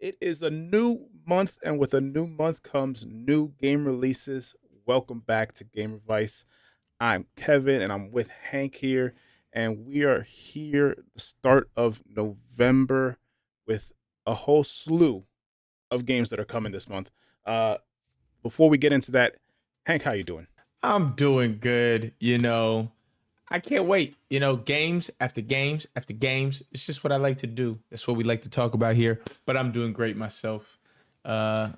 It is a new month, and with a new month comes new game releases. Welcome back to GamerVice. I'm Kevin, and I'm with Hank here, and we are here at the start of November with a whole slew of games that are coming this month. Uh, Before we get into that, Hank, how you doing? I'm doing good. I can't wait. Games after games after games. It's just what I like to do. That's what we like to talk about here. But I'm doing great myself. Uh,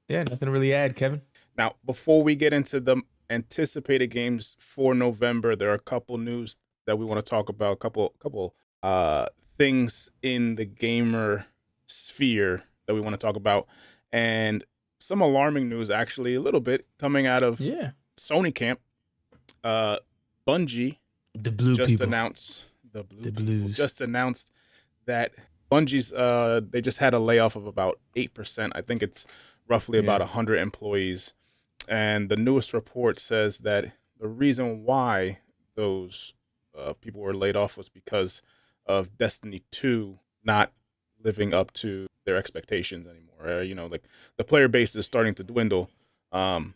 yeah, nothing to really add, Kevin. Now, before we get into the anticipated games for November, there are a couple news that we want to talk about. A couple uh things in the gamer sphere that we want to talk about, and some alarming news actually a little bit coming out of Yeah, Sony camp. Uh, Bungie the blue just people, announced the blue the people blues. just announced that Bungie's they just had a layoff of about 8%. I think it's roughly Yeah, about 100 employees, and the newest report says that the reason why those people were laid off was because of Destiny 2 not living up to their expectations anymore. Like the player base is starting to dwindle. Um,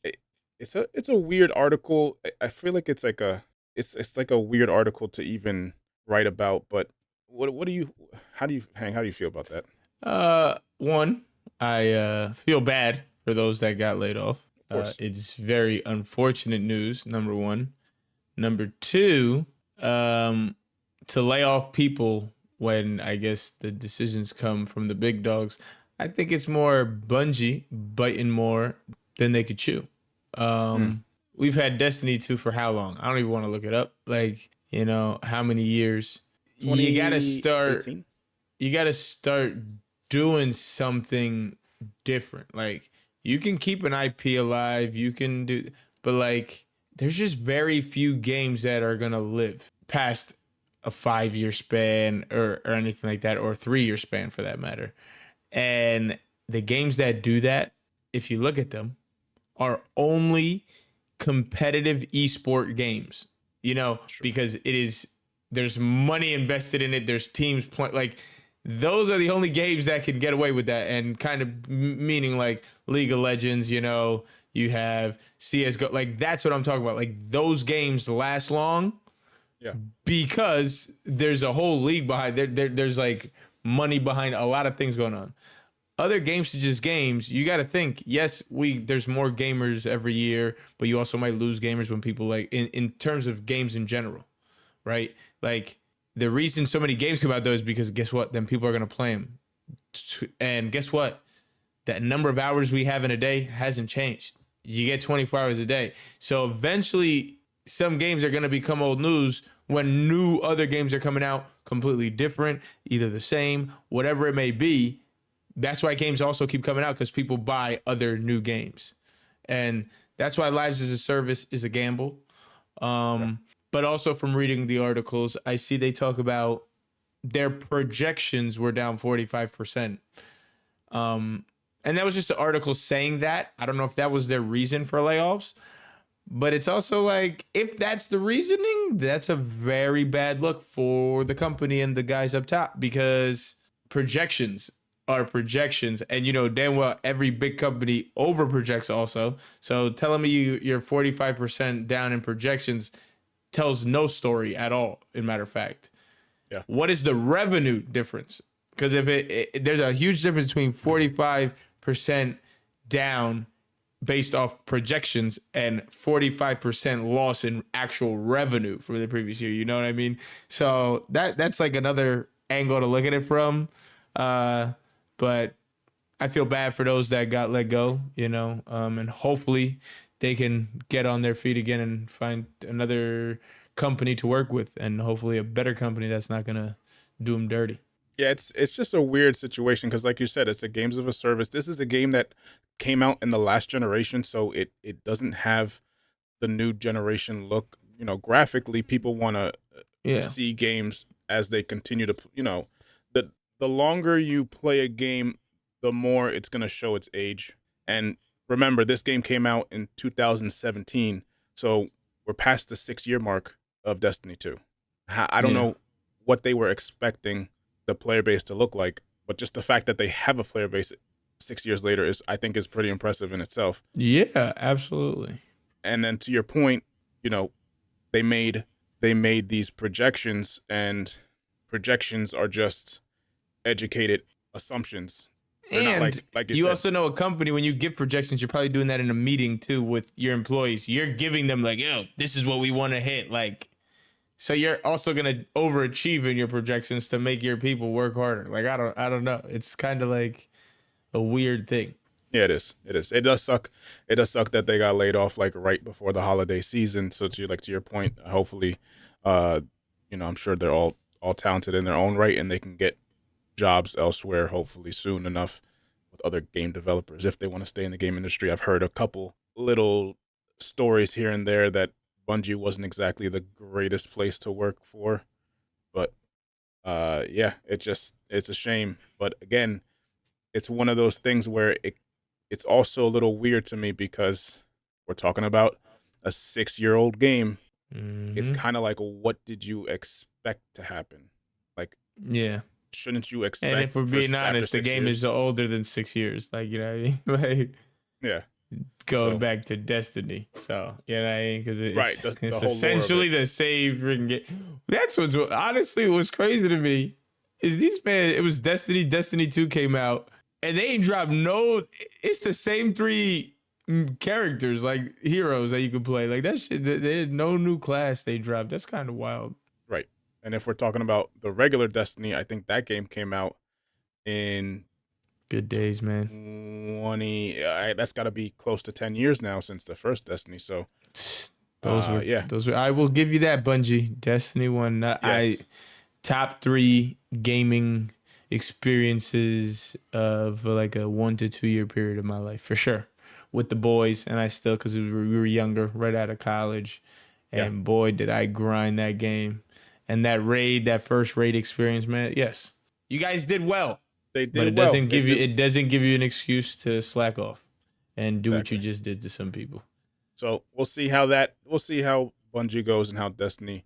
it, it's a weird article. I feel like it's like a weird article to even write about. But what do you how do you Hank, how do you feel about that? one, I feel bad for those that got laid off. Of course. It's very unfortunate news. Number one. Number two, to lay off people when I guess the decisions come from the big dogs. I think it's more Bungie biting more than they could chew. Hmm. We've had Destiny 2 for how long? I don't even want to look it up. Like, how many years? You gotta start 2018. you gotta start doing something different. Like you can keep an IP alive, you can do, but like there's just very few games that are gonna live past a 5 year span or anything like that, or a 3 year span for that matter. And the games that do that, if you look at them, are only competitive esport games, True. because there's money invested in it. There's teams playing, like, those are the only games that can get away with that. And kind of meaning like League of Legends, you have CSGO, like that's what I'm talking about. Like those games last long Yeah. because there's a whole league behind there's like money behind a lot of things going on. Other games to just games, you got to think, yes, there's more gamers every year, but you also might lose gamers when people, like, in terms of games in general, right? Like the reason so many games come out though is because guess what? Then people are going to play them. And guess what? That number of hours we have in a day hasn't changed. You get 24 hours a day. So eventually some games are going to become old news when new other games are coming out completely different, either the same, whatever it may be. That's why games also keep coming out, because people buy other new games. And that's why Lives as a Service is a gamble. Yeah. But also from reading the articles, I see they talk about their projections were down 45%. And that was just the article saying that. I don't know if that was their reason for layoffs, but it's also like, if that's the reasoning, that's a very bad look for the company and the guys up top, because projections are projections. And damn well every big company over projects also. So telling me you're 45% down in projections tells no story at all, in matter of fact. Yeah. What is the revenue difference? Because if there's a huge difference between 45% down based off projections and 45% loss in actual revenue from the previous year. You know what I mean? So that's like another angle to look at it from. But I feel bad for those that got let go, and hopefully they can get on their feet again and find another company to work with, and hopefully a better company that's not gonna do them dirty. Yeah, it's just a weird situation because, like you said, it's a games of a service. This is a game that came out in the last generation, so it doesn't have the new generation look. Graphically, people want to Yeah, see games as they continue to. The the longer you play a game, the more it's gonna show its age. And remember, this game came out in 2017, so we're past the 6 year mark of Destiny 2. I don't yeah, know what they were expecting the player base to look like But just the fact that they have a player base 6 years later is, I think, is pretty impressive in itself. Yeah, absolutely. And then to your point, you know, they made these projections, and projections are just educated assumptions. They're not And like you you said. also know a company, when you give projections, you're probably doing that in a meeting too with your employees. You're giving them like, yo, this is what we want to hit. Like, so you're also gonna overachieve in your projections to make your people work harder. Like, I don't know. It's kind of like a weird thing. Yeah, it is. It is. It does suck. It does suck that they got laid off like right before the holiday season. So to your point, hopefully, uh, I'm sure they're all talented in their own right, and they can get jobs elsewhere, hopefully soon enough, with other game developers if they want to stay in the game industry. I've heard a couple little stories here and there that Bungie wasn't exactly the greatest place to work for, but yeah, it's a shame. But again, it's one of those things where it's also a little weird to me because we're talking about a 6-year-old game. It's Mm-hmm. kind of like, what did you expect to happen? Like, Yeah. shouldn't you And if expect we're being after honest, the six game is years? older than 6 years. Like, you know what I mean? Like, Yeah. going So back to Destiny. So, you know what I mean? Because right, the it's whole lore of it. essentially the same freaking game. That's what's honestly what's crazy to me is these man. It was Destiny. Destiny 2 came out, and they ain't dropped no. It's the same three characters, like heroes that you could play. Like that shit. They had no new class they dropped. That's kind of wild. Right. And if we're talking about the regular Destiny, I think that game came out in Good days, man. 20. That's got to be close to 10 years now since the first Destiny. So, yeah, Those were. I will give you that, Bungie. Destiny 1. I yes, top 3 gaming experiences of like a 1 to 2 year period of my life for sure, with the boys. And I still, because we were younger, right out of college, yeah, and boy did I grind that game. And that first raid experience, man. Yes, you guys did well, they but did well. They did it doesn't give you an excuse to slack off and do what you exactly. just did to some people. So we'll see how Bungie goes and how Destiny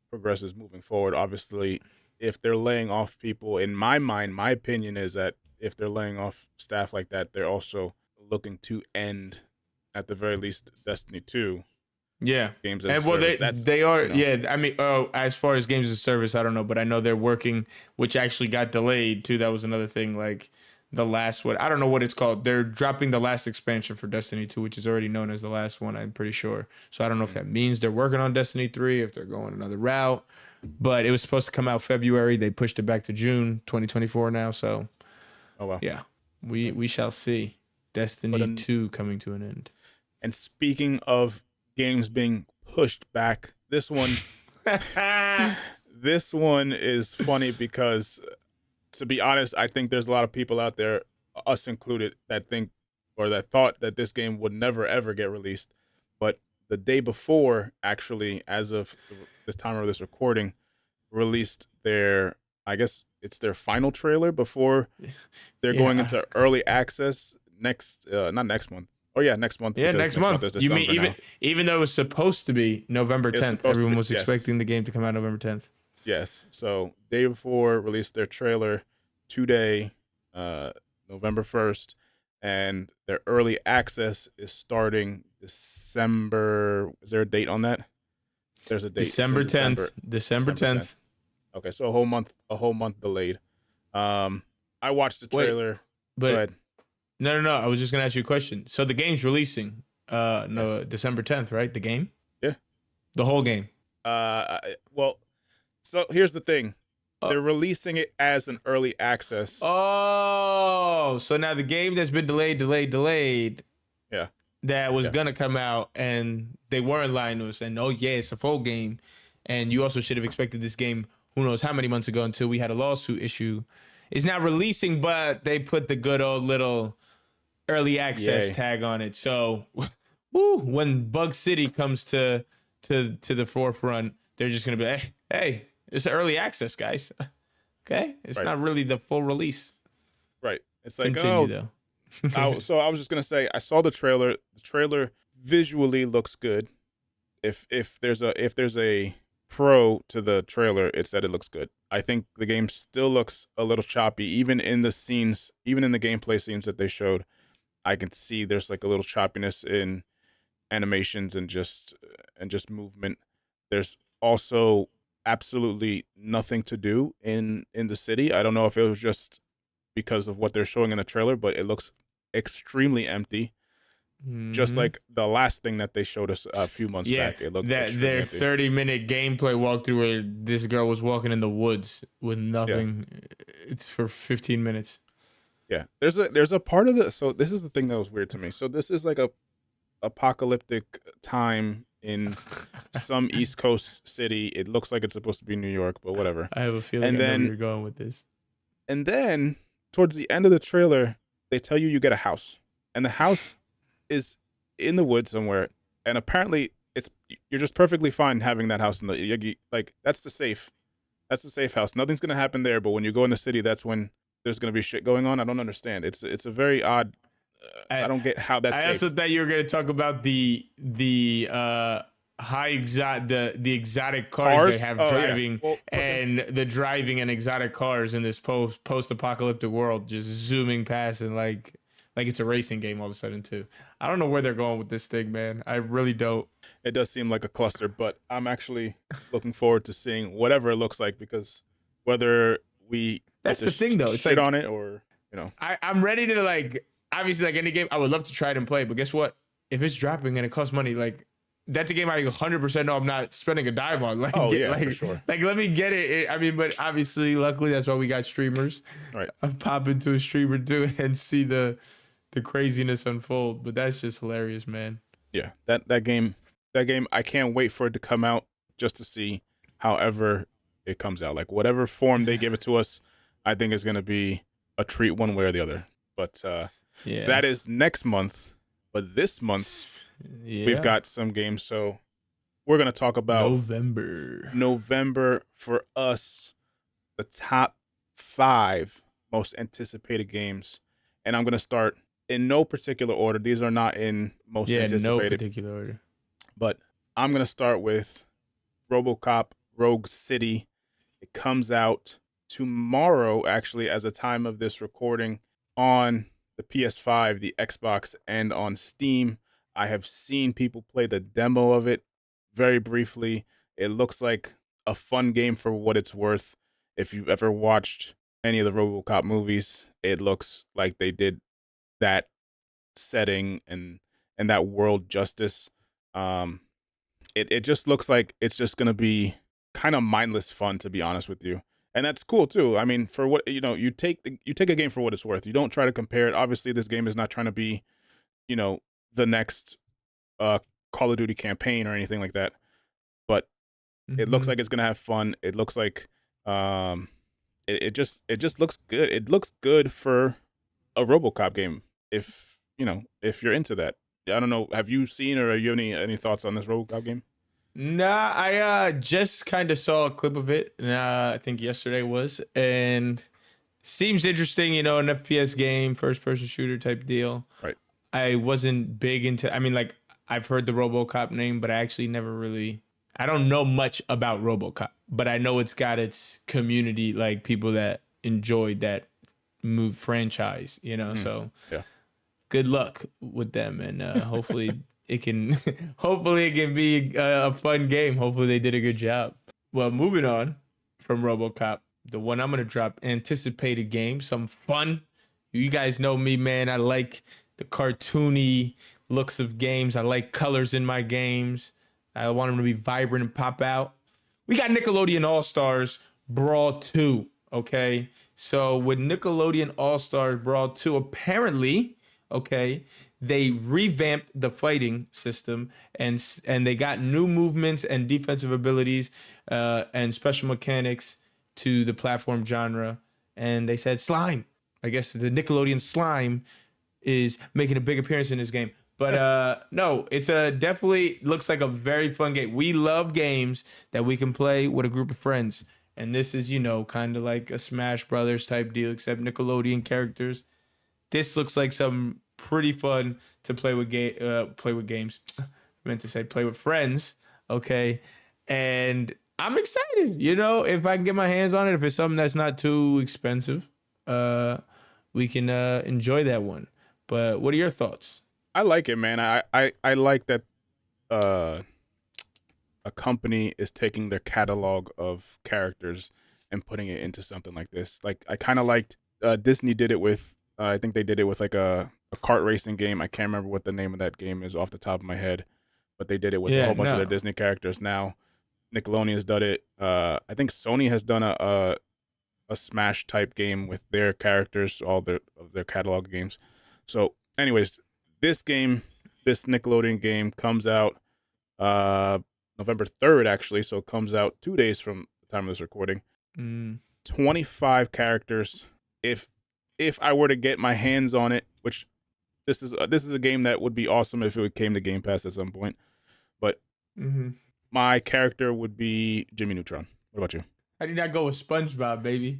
progresses moving forward. Obviously, if they're laying off people, in my mind, my opinion is that if they're laying off staff like that, they're also looking to end, at the very least, Destiny 2 Yeah. games as a And well, service. they are, You know, yeah. I mean, oh, as far as games as a service, I don't know, but I know they're working, which actually got delayed too. That was another thing. Like the last one, I don't know what it's called. They're dropping the last expansion for Destiny 2, which is already known as the last one. I'm pretty sure. So I don't know if mm, that means they're working on Destiny 3, if they're going another route. But it was supposed to come out February. They pushed it back to June 2024 now. So oh well. yeah, we shall see. But Destiny 2 coming to an end. and speaking of games being pushed back, this one is funny because, to be honest, I think there's a lot of people out there, us included, that think or that thought that this game would never ever get released. But the day before, actually, as of this time of this recording, released their, I guess it's their final trailer before they're going Yeah. into early access next, not next month. Oh yeah, next month, Yeah, because next next month month. is You mean December now. even though it was supposed to be November It's 10th, supposed to everyone be, was yes, expecting the game to come out November 10th. yes. So day before released their trailer today, uh, November 1st, and their early access is starting December. Is there a date on that? There's a date. It's in December 10th. December. December December 10th. 10th. Okay, so a whole month delayed. I watched the Wait, trailer. Go but ahead. no. I was just gonna ask you a question. So the game's releasing Yeah. no December 10th, right? The game? Yeah. The whole game. Well, so here's the thing. Uh, They're releasing it as an early access. oh, so now the game that's been delayed, Yeah. that was Yeah. gonna come out, and they weren't lying to us, and oh yeah, it's a full game. And you also should have expected this game who knows how many months ago, until we had a lawsuit issue, is now releasing, but they put the good old little early access Yay. tag on it. So woo, when Bug City comes to the forefront, they're just gonna be like, hey, it's an early access, guys. Okay, it's Right. not really the full release. Right. It's like, Continue oh, though. so I was just gonna say, I saw the trailer. The trailer visually looks good. If there's a pro to the trailer, it's that it looks good. I think the game still looks a little choppy, even in the scenes, even in the gameplay scenes that they showed. I can see there's like a little choppiness in animations and just movement. There's also absolutely nothing to do in the city. I don't know if it was just because of what they're showing in the trailer, but it looks extremely empty. Just Mm-hmm. like the last thing that they showed us a few months Yeah, back, it looked that extremely their empty. 30-minute gameplay walkthrough where this girl was walking in the woods with Yeah, nothing. It's for 15 minutes. yeah. There's a part of the so this is the thing that was weird to me. So this is like a apocalyptic time in some East Coast city. It looks like it's supposed to be New York, but whatever. I have a feeling And I know where then you're going with this. and then towards the end of the trailer, they tell you get a house, and the house is in the woods somewhere, and apparently it's you're just perfectly fine having that house in the like that's the safe. That's the safe house. Nothing's gonna happen there, but when you go in the city, that's when there's gonna be shit going on. I don't understand. It's a very odd. I I don't get how that's I also safe. thought you were going to talk about the the exotic cars they Cars? have Oh yeah. driving Well, fucking and the driving and exotic cars in this post apocalyptic world just zooming past and like it's a racing game all of a sudden too. I don't know where they're going with this thing, man. I really don't. it does seem like a cluster, but I'm actually looking forward to seeing whatever it looks like because whether we get That's to the thing though. It's shit like on it or you know, I'm ready to like obviously like any game I would love to try it and play, but guess what? If it's dropping and it costs money, like that's a game I 100% know I'm not spending a dime on. Like oh get yeah, for sure, like let me get it. I mean, but obviously, luckily that's why we got streamers. right? I pop into a streamer too and see the craziness unfold. But that's just hilarious, man. Yeah, that game, I can't wait for it to come out just to see however it comes out. Like whatever form they give it to us, I think is gonna be a treat one way or the other. But Yeah. that is next month. But this month we've Yeah. got some games, so we're gonna talk about November. November for us, the top 5 most anticipated games, and I'm gonna start in no particular order. These are not in most Yeah, no anticipated, particular order. but I'm gonna start with RoboCop Rogue City. It comes out tomorrow, actually, as a time of this recording, on the PS5, the Xbox, and on Steam. I have seen people play the demo of it very briefly. It looks like a fun game for what it's worth. If you've ever watched any of the RoboCop movies, it looks like they did that setting and that world justice. Um, it just looks like it's just gonna be kind of mindless fun, to be honest with you, and that's cool too. I mean, for what you know, you take a game for what it's worth. You don't try to compare it. Obviously, this game is not trying to be you know the next uh Call of Duty campaign or anything like that. But it looks Mm-hmm. like it's gonna have fun. It looks like um, it just looks good. It looks good for a RoboCop game. If if you're into that. I don't know. Have you seen or you have any thoughts on this RoboCop game? Nah, I just kind of saw a clip of it. I think yesterday was, and seems interesting. You know, an FPS game, first person shooter type deal. Right. I wasn't big into. I mean, like I've heard the RoboCop name, but I actually never really. I don't know much about RoboCop, but I know it's got its community, like people that enjoyed that move franchise. You know, Mm. so Yeah. good luck with them, and hopefully it can hopefully it can be a fun game. Hopefully they did a good job. Well, moving on from RoboCop, the one I'm gonna drop, anticipated game, some fun. You guys know me, man. I like the cartoony looks of games. I like colors in my games. I want them to be vibrant and pop out. We got Nickelodeon All Stars Brawl 2. Okay. So with Nickelodeon All Stars Brawl 2, apparently, okay, they revamped the fighting system and they got new movements and defensive abilities and special mechanics to the platform genre. And they said slime. I guess the Nickelodeon slime is making a big appearance in this game. But no, it's a definitely looks like a very fun game. We love games that we can play with a group of friends. And this is, you know, kind of like a Smash Brothers type deal, except Nickelodeon characters. This looks like some pretty fun to play with play with games. I meant to say play with friends, okay? And I'm excited. If I can get my hands on it, if it's something that's not too expensive, we can enjoy that one. But what are your thoughts? I like it, man. I like that uh, a company is taking their catalog of characters and putting it into something like this. Like I kind of liked Disney did it with. I think they did it with like a kart racing game. I can't remember what the name of that game is off the top of my head, but they did it with a Yeah, whole bunch of their no. Disney characters. Now Nickelodeon's done it. I think Sony has done a Smash type game with their characters, all their catalog games. So, anyways, this game, this Nickelodeon game, comes out uh November 3rd, actually. So it comes out 2 days from the time of this recording. Mm, 25 characters. If if I were to get my hands on it, which this is a game that would be awesome if it came to Game Pass at some point. But hmm my character would be Jimmy Neutron. What about you? I did not go with SpongeBob, baby.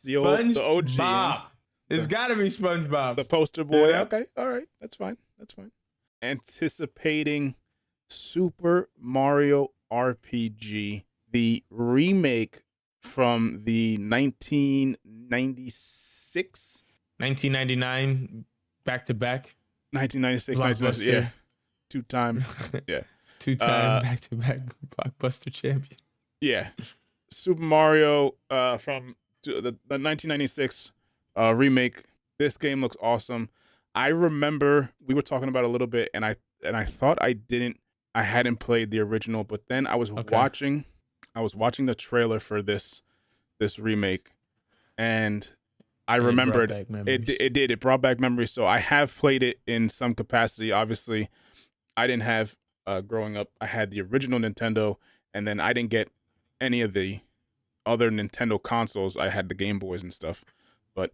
The OG, huh? SpongeBob. It's got to be SpongeBob. The poster boy. Yeah. Okay, all right, that's fine. That's fine. Anticipating Super Mario RPG, the remake from the 1996, 1999, back to back. 1996, Blockbuster. two-time, yeah, Two-time back to back blockbuster champion. yeah. Super Mario from the 1996 remake. This game looks awesome. I remember we were talking about it a little bit, and I thought I hadn't played the original, but then I was watching the trailer for this remake, and I remembered it brought back memories. So I have played it in some capacity. Obviously, I didn't have growing up. I had the original Nintendo, and then I didn't get any of the other Nintendo consoles. I had the Game Boys and stuff, but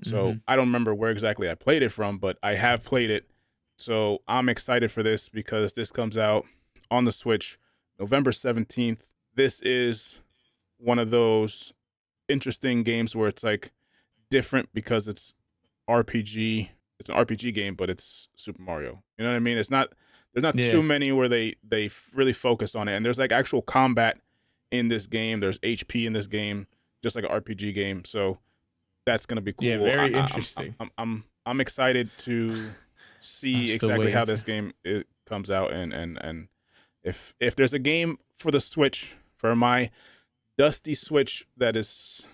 so I don't remember where exactly I played it from, but I have played it. So I'm excited for this because this comes out on the Switch November 17th. This is one of those interesting games where it's like different because it's RPG. It's an RPG game, but it's Super Mario. You know what I mean? There's not too many where they really focus on it, and there's like actual combat in this game. There's HP in this game, just like an RPG game. So that's gonna be cool. Yeah, very interesting. I'm excited to see exactly how this game comes out, and if there's a game for the Switch, for my dusty Switch that is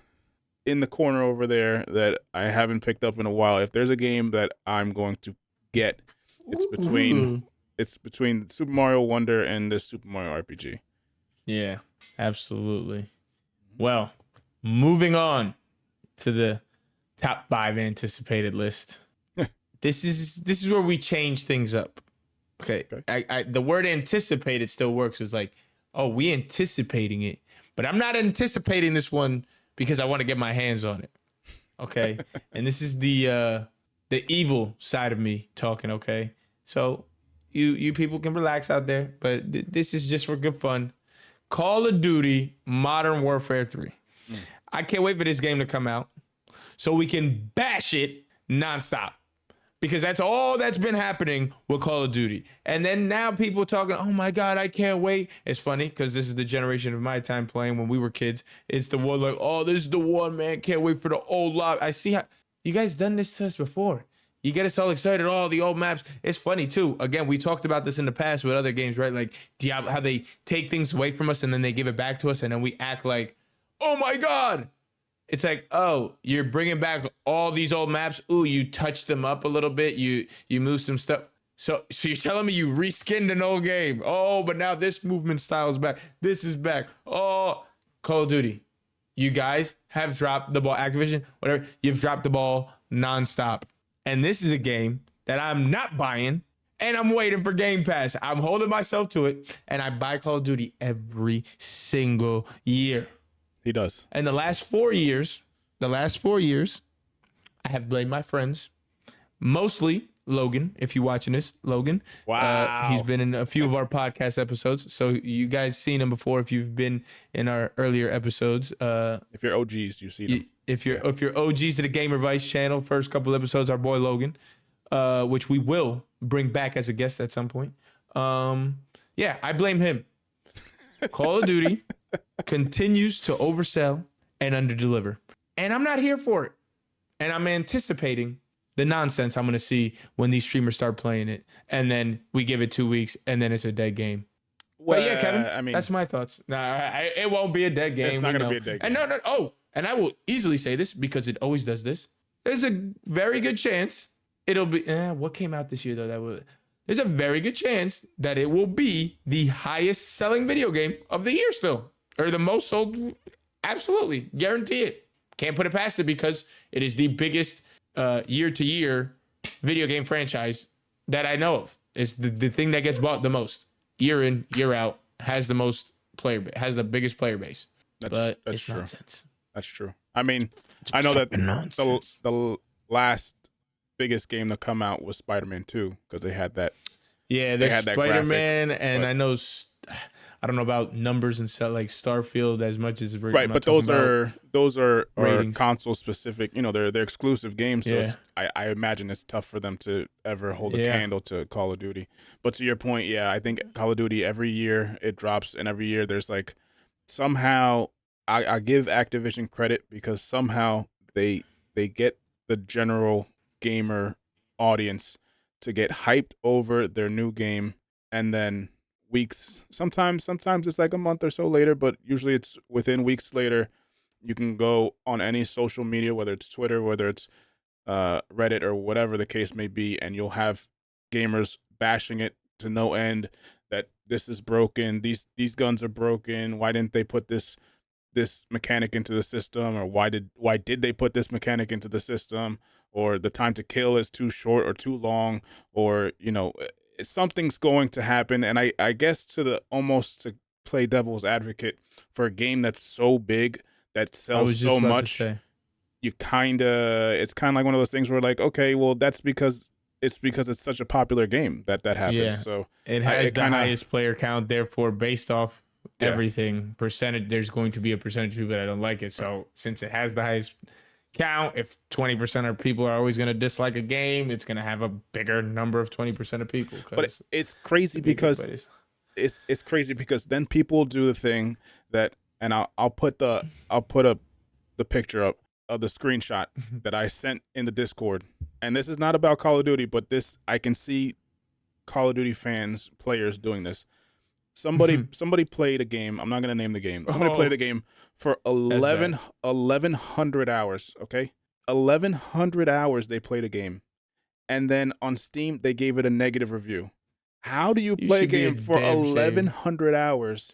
in the corner over there that I haven't picked up in a while, if there's a game that I'm going to get, it's between Super Mario Wonder and this Super Mario RPG. Yeah, absolutely. Well, moving on to the top 5 anticipated list. This is where we change things up. Okay. The word anticipated still works. It's like, oh, we anticipating it, but I'm not anticipating this one because I want to get my hands on it. Okay. And this is the evil side of me talking. Okay. So you people can relax out there, but this is just for good fun. Call of Duty Modern Warfare 3. I can't wait for this game to come out so we can bash it nonstop. Because that's all that's been happening with Call of Duty. And then now people talking, oh my God, I can't wait. It's funny because this is the generation of my time playing when we were kids. It's the one like, oh, this is the one, man. Can't wait for the old lot. I see how you guys done this to us before. You get us all excited, all the old maps. It's funny too. Again, we talked about this in the past with other games, right? Like Diablo, how they take things away from us and then they give it back to us. And then we act like, oh my God. It's like, oh, you're bringing back all these old maps. Ooh, you touched them up a little bit. You moved some stuff. So you're telling me you reskinned an old game. Oh, but now this movement style is back. This is back. Oh, Call of Duty. You guys have dropped the ball. Activision, whatever. You've dropped the ball nonstop. And this is a game that I'm not buying. And I'm waiting for Game Pass. I'm holding myself to it. And I buy Call of Duty every single year. He does. And the last 4 years, I have blamed my friends, mostly Logan. If you're watching this, Logan. Wow. He's been in a few of our podcast episodes, so you guys seen him before. If you've been in our earlier episodes, if you're OGs, you see them. If you're OGs to the GamerVice channel, first couple episodes, our boy Logan, which we will bring back as a guest at some point. Yeah, I blame him. Call of Duty continues to oversell and underdeliver. And I'm not here for it. And I'm anticipating the nonsense I'm going to see when these streamers start playing it. And then we give it 2 weeks and then it's a dead game. But yeah, Kevin, Well, I mean, that's my thoughts. It won't be a dead game. it's not We going to know. be a dead And game. no. Oh, and I will easily say this because it always does this. There's a very good chance it'll be. What came out this year though? There's a very good chance that it will be the highest selling video game of the year still, or the most sold. Absolutely, guarantee it. Can't put it past it because it is the biggest year-to-year video game franchise that I know of. It's the thing that gets bought the most year in, year out, has the most has the biggest player base. But it's true. nonsense. That's true. I mean, I know that nonsense. the last biggest game to come out was Spider-Man 2 because they had that. Yeah, there's had that Spider-Man, graphic, and but- I know I don't know about numbers and stuff like Starfield as much as Right, but those are console specific. You know, they're exclusive games, so I imagine it's tough for them to ever hold a candle to Call of Duty. But to your point, yeah, I think Call of Duty every year it drops, and every year there's like somehow I give Activision credit because somehow they get the general gamer audience to get hyped over their new game, and then weeks, sometimes it's like a month or so later, but usually it's within weeks later. You can go on any social media, whether it's Twitter, whether it's Reddit, or whatever the case may be, and you'll have gamers bashing it to no end that this is broken, these guns are broken, why didn't they put this mechanic into the system, or why did they put this mechanic into the system, or the time to kill is too short or too long, or something's going to happen. And I guess to play devil's advocate for a game that's so big, that sells so much, it's kind of like one of those things where like, okay, well, that's because it's such a popular game that happens. Yeah. So it has the highest player count, therefore based off everything percentage, there's going to be a percentage of people that don't like it. So since it has the highest count, if 20% of people are always going to dislike a game, it's going to have a bigger number of 20% of people. But it's crazy because it's crazy because then people do the thing that, and I'll put the picture up of the screenshot that I sent in the Discord. And this is not about Call of Duty, but I can see Call of Duty players doing this. Somebody played a game. I'm not going to name the game. Somebody played a game for 1,100 hours, okay? 1,100 hours they played a game. And then on Steam, they gave it a negative review. How do you play a game for 1,100 hours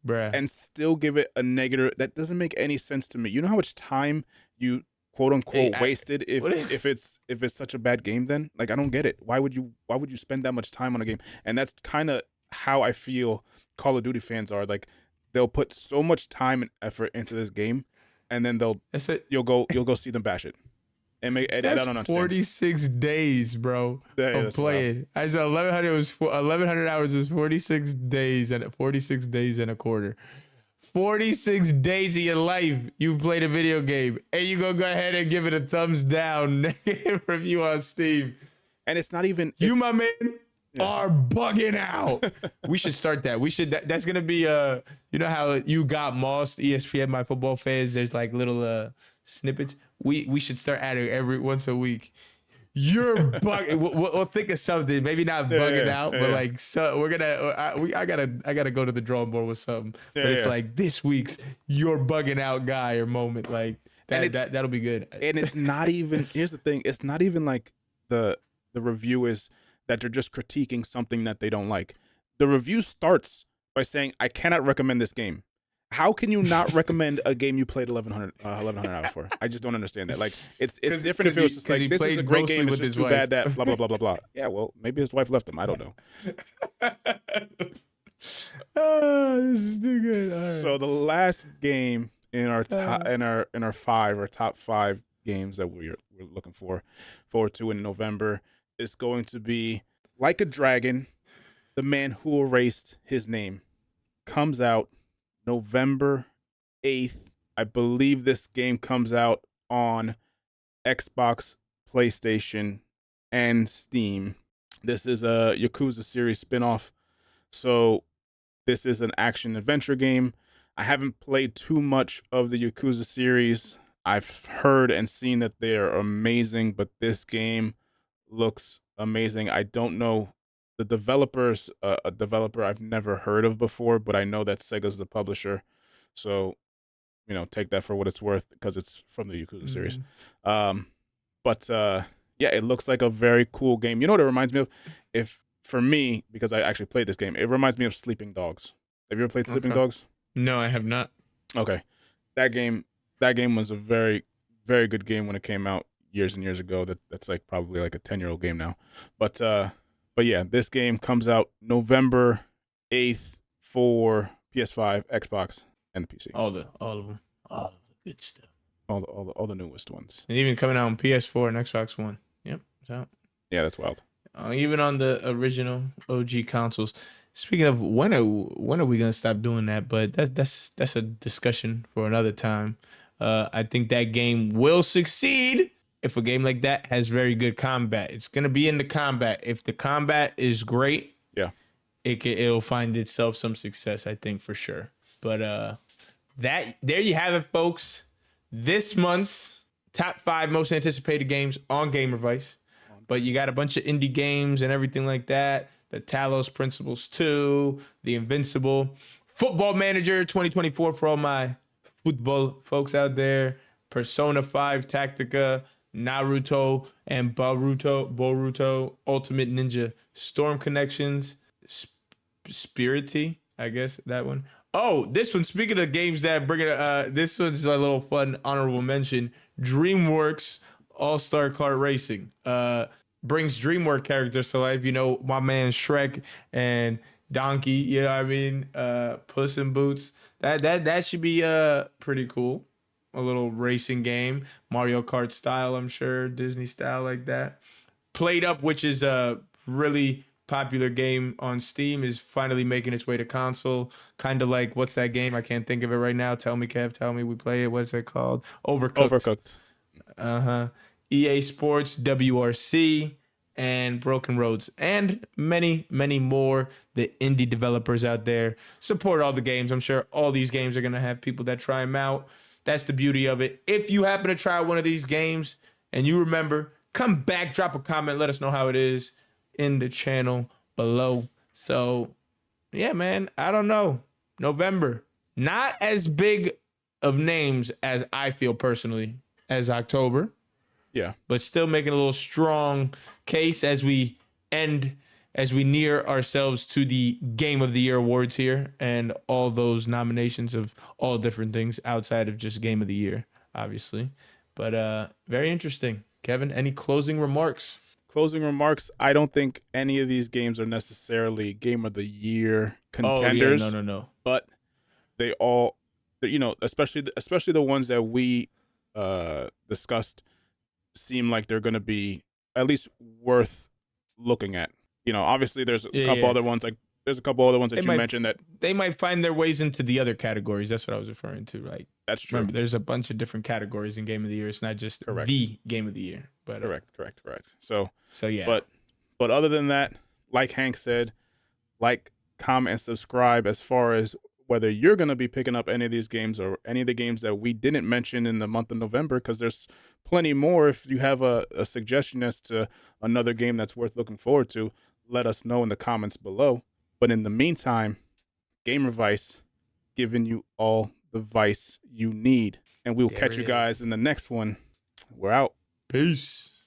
and still give it a negative? That doesn't make any sense to me. You know how much time you quote unquote wasted if it's such a bad game then? Like, I don't get it. Why would you spend that much time on a game? And that's kind of how I feel Call of Duty fans are. Like, they'll put so much time and effort into this game, and then you'll go see them bash it. And I don't understand. 46 days, bro, of playing. I said 1,100 hours is 46 days and 46 days and a quarter. 46 days of your life you played a video game, and you go ahead and give it a thumbs down negative review on Steam. And it's not even my man. Are bugging out. We should start that. That's gonna be you know how you got Mossed, ESPN, My Football Fans, there's like little snippets. We should start adding every once a week. You're bugging. We'll think of something. Maybe not bugging out, but like, so we're gonna I gotta go to the drawing board with something. But it's like this week's you're bugging out guy or moment, like that'll be good. And it's not even, here's the thing, it's not even like the review is that they're just critiquing something that they don't like. The review starts by saying, I cannot recommend this game. How can you not recommend a game you played 1,100 hours for? I just don't understand that. Like, it's different if it was just like, this is a great game, it's just too bad that blah, blah, blah, blah, blah. Yeah, well, maybe his wife left him. I don't know. This is too good. Right. So the last game in our top top 5 games that we're looking forward to in November is going to be Like a Dragon, The Man Who Erased His Name. Comes out November 8th. I believe this game comes out on Xbox, PlayStation, and Steam. This is a Yakuza series spinoff. So this is an action adventure game. I haven't played too much of the Yakuza series. I've heard and seen that they are amazing, but this game looks amazing. I don't know the developers, a developer I've never heard of before, but I know that Sega's the publisher. So, take that for what it's worth because it's from the Yakuza series. Mm. Um, but yeah, it looks like a very cool game. You know what it reminds me of? If for me, because I actually played this game, it reminds me of Sleeping Dogs. Have you ever played Sleeping Okay. Dogs? No, I have not. Okay, that game that game was a very very good game when it came out years and years ago. That's like probably like a 10-year-old game now. But yeah, this game comes out November 8th for PS5, Xbox, and the PC. All of them. All the good stuff. All the newest ones. And even coming out on PS4 and Xbox One. Yep. So Yeah, that's wild. even on the original OG consoles. Speaking of when are we gonna stop doing that? But that's a discussion for another time. I think that game will succeed if a game like that has very good combat. It's gonna be in the combat. If the combat is great, Yeah. it'll find itself some success. I think for sure. But that there you have it, folks. This month's top 5 most anticipated games on GamerVice. But you got a bunch of indie games and everything like that. The Talos Principles 2, The Invincible, Football Manager 2024 for all my football folks out there, Persona 5 Tactica, Naruto and Boruto, Ultimate Ninja Storm Connections, Spirity, I guess that one. Oh, this one, speaking of games that bring it, this one's a little fun honorable mention. DreamWorks All-Star Kart Racing. Brings DreamWorks characters to life. My man Shrek and Donkey. You know what I mean? Puss in Boots. That should be pretty cool. A little racing game, Mario Kart style, I'm sure, Disney style like that. Played Up, which is a really popular game on Steam, is finally making its way to console. Kind of like, what's that game? I can't think of it right now. Tell me, Kev. Tell me we play it. What's it called? Overcooked. Overcooked. Uh-huh. EA Sports, WRC, and Broken Roads, and many, many more. The indie developers out there support all the games. I'm sure all these games are going to have people that try them out. That's the beauty of it. If you happen to try one of these games and you remember, come back, drop a comment, let us know how it is in the channel below. So, yeah, man, I don't know. November, not as big of names as I feel personally as October. Yeah. But still making a little strong case as we near ourselves to the Game of the Year awards here and all those nominations of all different things outside of just Game of the Year, obviously. But very interesting. Kevin, any closing remarks? Closing remarks. I don't think any of these games are necessarily Game of the Year contenders. Oh, yeah, no. But they all, especially the ones that we discussed, seem like they're going to be at least worth looking at. Obviously there's a couple other ones that you mentioned that they might find their ways into the other categories. That's what I was referring to. Like, that's true. Remember, there's a bunch of different categories in Game of the Year. It's not just the Game of the Year. But correct. So yeah. But other than that, like Hank said, like, comment, and subscribe as far as whether you're going to be picking up any of these games or any of the games that we didn't mention in the month of November, because there's plenty more. If you have a suggestion as to another game that's worth looking forward to, let us know in the comments below. But in the meantime, GamerVice giving you all the vice you need. And we will catch you guys in the next one. We're out. Peace.